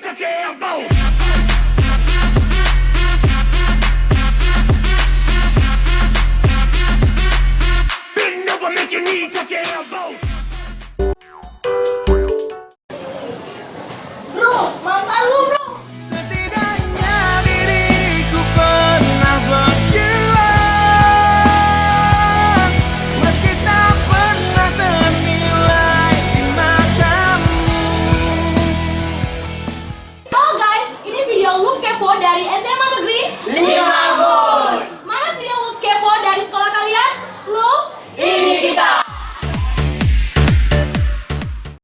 touch your elbows. Bend over, make your knee touch your elbows. Bro, mantan lu bro. Setidaknya diriku pernah berjuang, meski tak pernah ternilai di matamu. Halo guys, ini video Loop Kepo dari SMA Negeri 5.